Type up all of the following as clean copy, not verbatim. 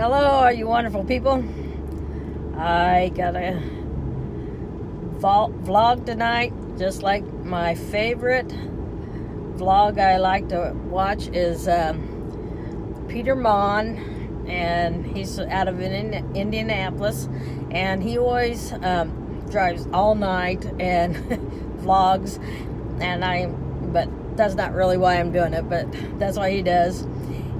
Hello, you wonderful people. I got a vlog tonight, just like my favorite vlog I like to watch is Peter Mon, and he's out of Indianapolis, and he always drives all night and vlogs, but that's not really why I'm doing it, but that's why he does.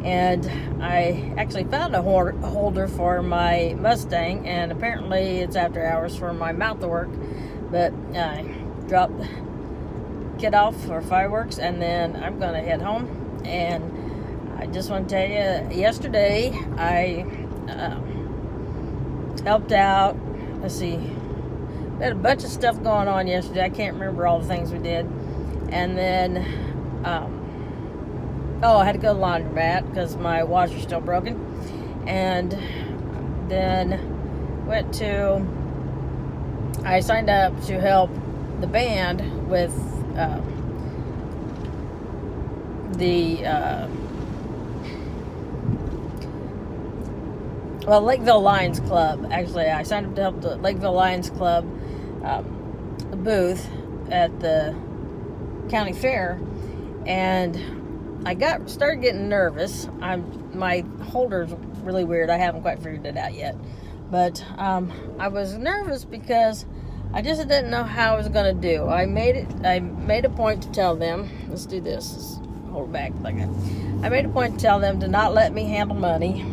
And I actually found a holder for my Mustang, and apparently it's after hours for my mouth to work, but I dropped the kid off for fireworks, and then I'm going to head home. And I just want to tell you, yesterday I helped out. Let's see, we had a bunch of stuff going on yesterday. I can't remember all the things we did. And then I had to go to the laundromat because my washer's still broken. And then I signed up to help the band with Lakeville Lions Club. Actually, I signed up to help the Lakeville Lions Club booth at the county fair. And I started getting nervous. My holder's really weird. I haven't quite figured it out yet. But I was nervous because I just didn't know how I was going to do. I made a point to tell them, let's do this. Let's hold it back like that. I made a point to tell them to not let me handle money.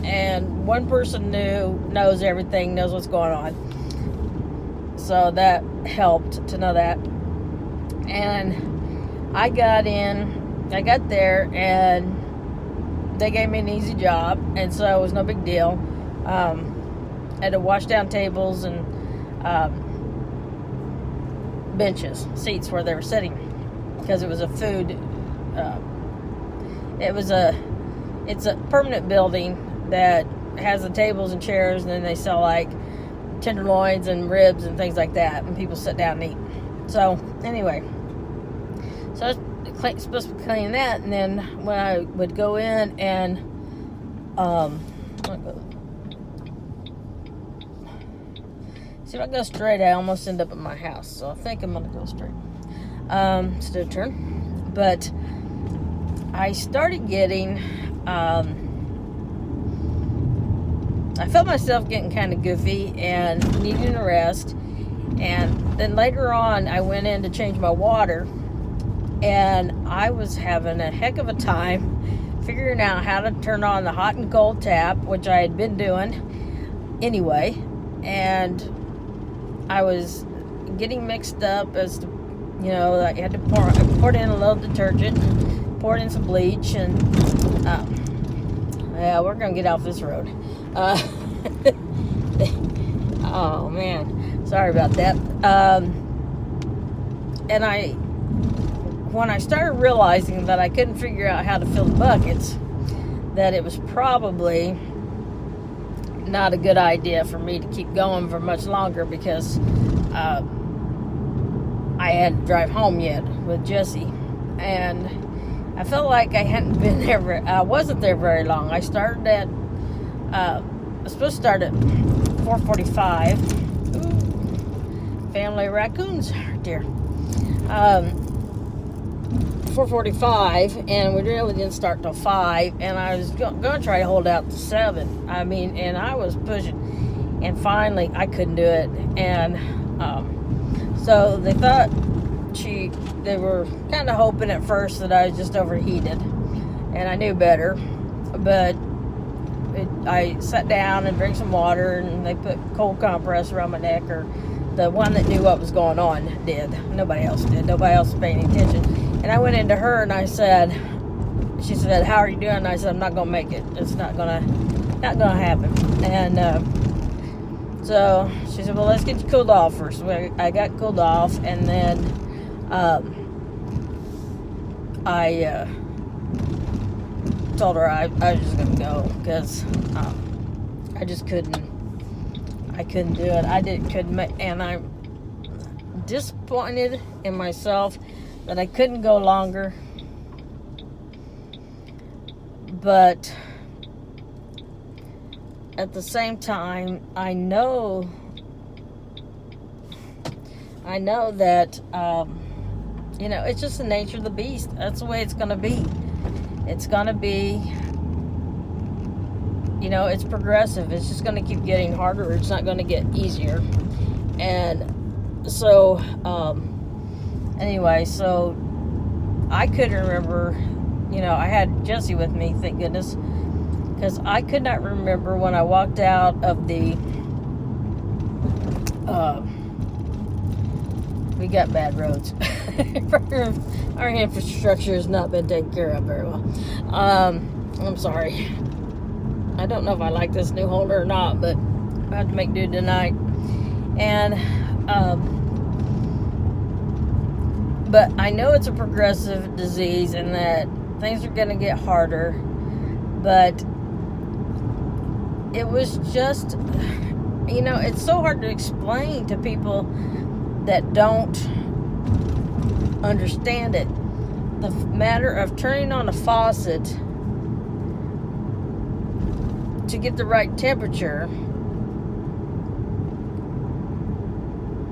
And one person knows everything, knows what's going on. So that helped to know that. And I got there, and they gave me an easy job, and so it was no big deal. I had to wash down tables and benches, seats where they were sitting, because it was a food. It's a permanent building that has the tables and chairs, and then they sell like tenderloins and ribs and things like that, and people sit down and eat. So anyway, so I was supposed to be cleaning that, and then when I would go in and see if I go straight, I almost end up at my house, so I think I'm gonna go straight instead of turn. But I started getting I felt myself getting kind of goofy and needing a rest. And then later on, I went in to change my water, and I was having a heck of a time figuring out how to turn on the hot and cold tap, which I had been doing anyway. And I was getting mixed up as to, I had to pour in a little detergent, and poured in some bleach, and we're gonna get off this road. Oh man, sorry about that. And when I started realizing that I couldn't figure out how to fill the buckets, that it was probably not a good idea for me to keep going for much longer, because I hadn't to drive home yet with Jesse, and I felt like I hadn't been there. I wasn't there very long. I started at I was supposed to start at 4:45. Family of raccoons, dear. 4:45, and we really didn't start till 5. And I was going to try to hold out to 7. And I was pushing, and finally I couldn't do it. And so they thought they were kind of hoping at first that I was just overheated, and I knew better. But I sat down and drank some water, and they put cold compress around my neck, or the one that knew what was going on did. Nobody else did. Nobody else was paying any attention. And I went into her, and she said, "How are you doing?" And I said, "I'm not going to make it. It's not going to happen." And so she said, "Well, let's get you cooled off first." So I got cooled off, and then I told her I was just going to go, because I just couldn't do it. And I'm disappointed in myself that I couldn't go longer. But at the same time, I know that, it's just the nature of the beast. That's the way it's going to be. It's going to be, it's progressive. It's just going to keep getting harder. It's not going to get easier. And so, anyway, so I couldn't remember, I had Jesse with me, thank goodness, because I could not remember when I walked out of the, we got bad roads. Our infrastructure has not been taken care of very well. I'm sorry. I don't know if I like this new holder or not, but I have to make do tonight. And, but I know it's a progressive disease and that things are going to get harder, but it was just, it's so hard to explain to people that don't understand it. The matter of turning on a faucet to get the right temperature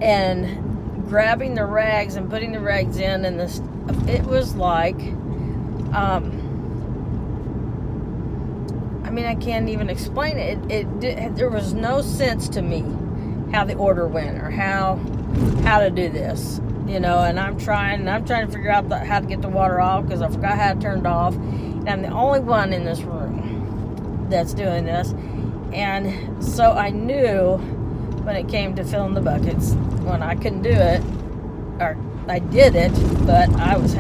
and grabbing the rags and putting the rags in, and this, it was like, I can't even explain it. There was no sense to me how the order went or how to do this, and I'm trying to figure out how to get the water off because I forgot how to turn it off, and I'm the only one in this room that's doing this. And so I knew when it came to filling the buckets, when I couldn't do it, or I did it, but I was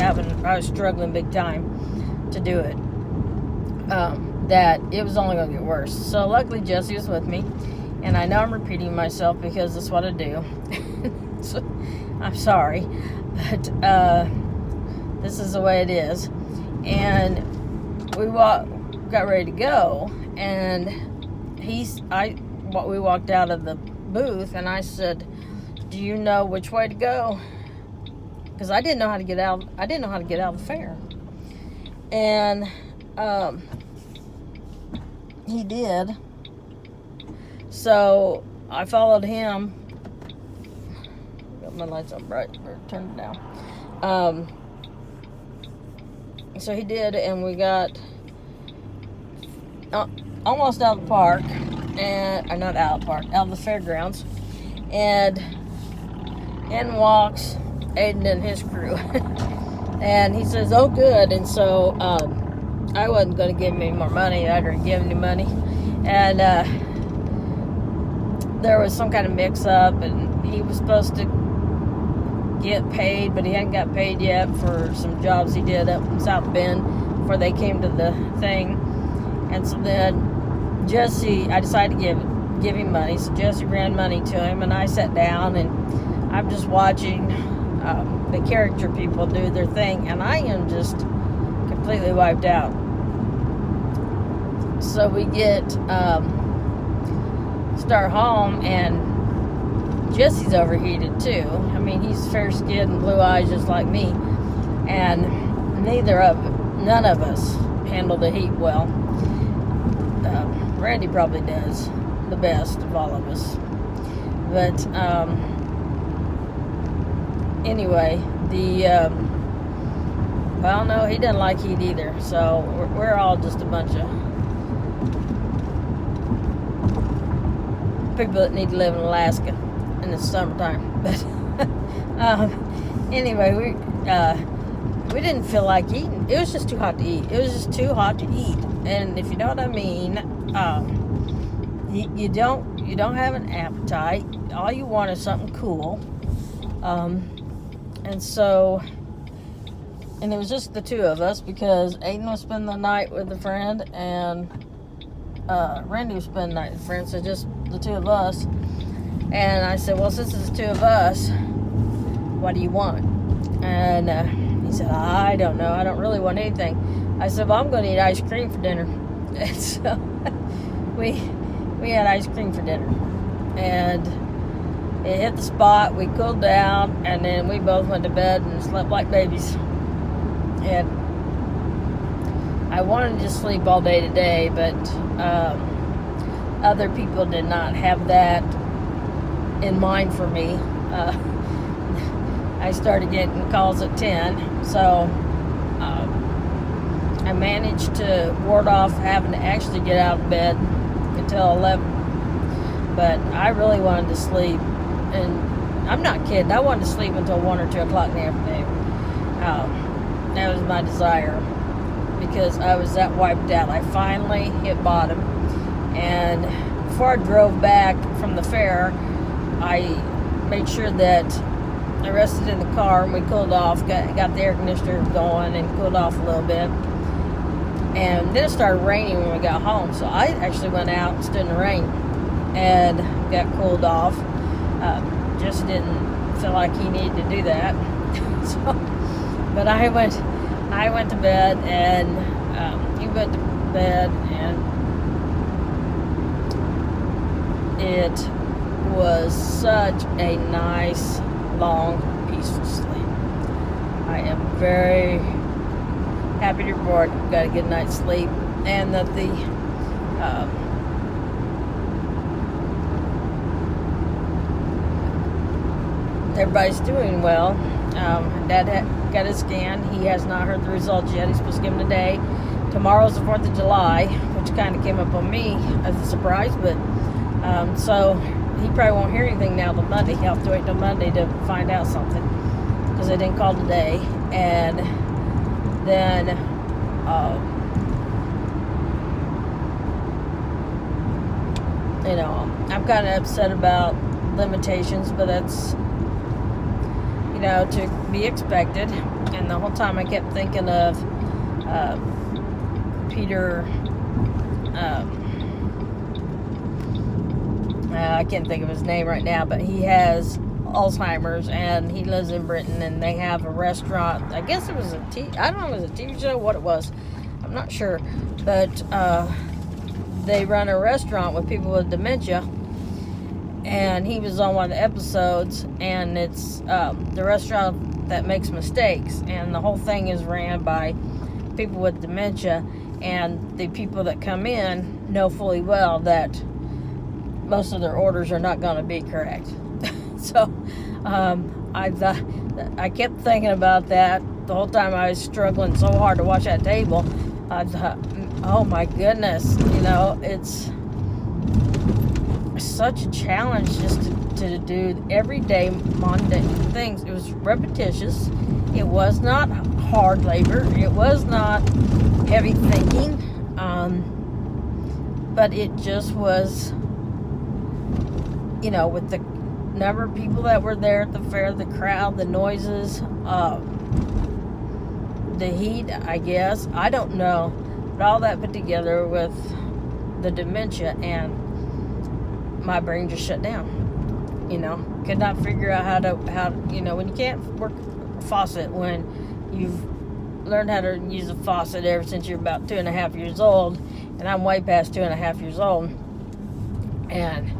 struggling big time to do it, that it was only going to get worse. So luckily Jesse was with me, and I know I'm repeating myself because that's what I do. So, I'm sorry, but this is the way it is. And we got ready to go, and we walked out of the booth, and I said, "Do you know which way to go?" Because I didn't know how to get out. I didn't know how to get out of the fair, and he did. So I followed him. Got my lights on bright, or turned it down. So he did, and we got almost out of the park, or not out of the park, out of the fairgrounds, and in walks Aiden and his crew. And he says, "Oh, good." And so I wasn't going to give him any more money. I'd already given him money, and there was some kind of mix-up, and he was supposed to get paid, but he hadn't got paid yet for some jobs he did up in South Bend before they came to the thing. And so then I decided to give him money. So Jesse ran money to him, and I sat down, and I'm just watching the character people do their thing, and I am just completely wiped out. So we start home, and Jesse's overheated too. He's fair-skinned and blue eyes just like me, and none of us handle the heat well. Randy probably does the best of all of us, but anyway, no, he doesn't like heat either. So we're all just a bunch of people that need to live in Alaska in the summertime. But anyway, we didn't feel like eating. It was just too hot to eat. It was just too hot to eat. And if you know what I mean, you don't have an appetite. All you want is something cool. And it was just the two of us, because Aiden was spending the night with a friend, and Randy was spending the night with a friend, so just the two of us. And I said, "Well, since it's the two of us, what do you want?" And he said, "I don't know. I don't really want anything." I said, "Well, I'm going to eat ice cream for dinner." And so we had ice cream for dinner, and it hit the spot. We cooled down, and then we both went to bed and slept like babies. And I wanted to sleep all day today, but other people did not have that in mind for me. I started getting calls at 10, so I managed to ward off having to actually get out of bed until 11. But I really wanted to sleep, and I'm not kidding. I wanted to sleep until 1 or 2 o'clock in the afternoon. That was my desire, because I was that wiped out. I finally hit bottom, and before I drove back from the fair, I made sure that I rested in the car and we cooled off, got the air conditioner going and cooled off a little bit. And then it started raining when we got home, so I actually went out and stood in the rain and got cooled off. Just didn't feel like he needed to do that. So, but I went to bed, and he went to bed, and it was such a nice, long, peaceful sleep. I am very happy to report got a good night's sleep, and that the everybody's doing well. Dad got his scan. He has not heard the results yet. He's supposed to give them today. Tomorrow's the 4th of July, which kind of came up on me as a surprise, but so he probably won't hear anything now till Monday. He'll have to wait till Monday to find out something, because they didn't call today. And then you know, I'm kind of upset about limitations, but that's, you know, to be expected. And the whole time I kept thinking of Peter, I can't think of his name right now, but he has Alzheimer's, and he lives in Britain, and they have a restaurant. I guess it was I don't know if it was a TV show, what it was. I'm not sure. But they run a restaurant with people with dementia, and he was on one of the episodes, and it's the restaurant that makes mistakes, and the whole thing is ran by people with dementia, and the people that come in know fully well that most of their orders are not going to be correct. So I kept thinking about that the whole time I was struggling so hard to watch that table. I thought, oh my goodness, you know, it's such a challenge just to do everyday mundane things. It was repetitious. It was not hard labor. It was not heavy thinking. But it just was, you know, with the number of people that were there at the fair, the crowd, the noises, the heat, I guess. I don't know. But all that put together with the dementia, and my brain just shut down. You know, could not figure out how you know, when you can't work a faucet, when you've learned how to use a faucet ever since you're about 2.5 years old, and I'm way past 2.5 years old, and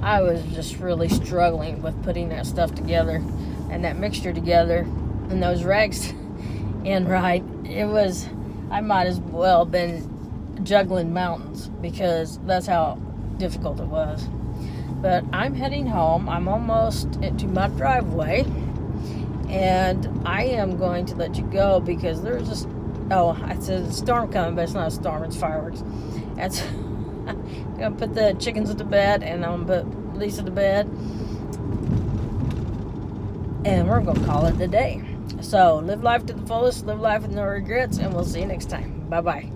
I was just really struggling with putting that stuff together and that mixture together and those rags in right. It was, I might as well been juggling mountains, because that's how difficult it was. But I'm heading home. I'm almost into my driveway, and I am going to let you go because there's just, I said a storm coming, but it's not a storm, it's fireworks. And so I'm going to put the chickens to bed, and I'm going to put Lisa to bed, and we're going to call it a day. So live life to the fullest, live life with no regrets, and we'll see you next time. Bye-bye.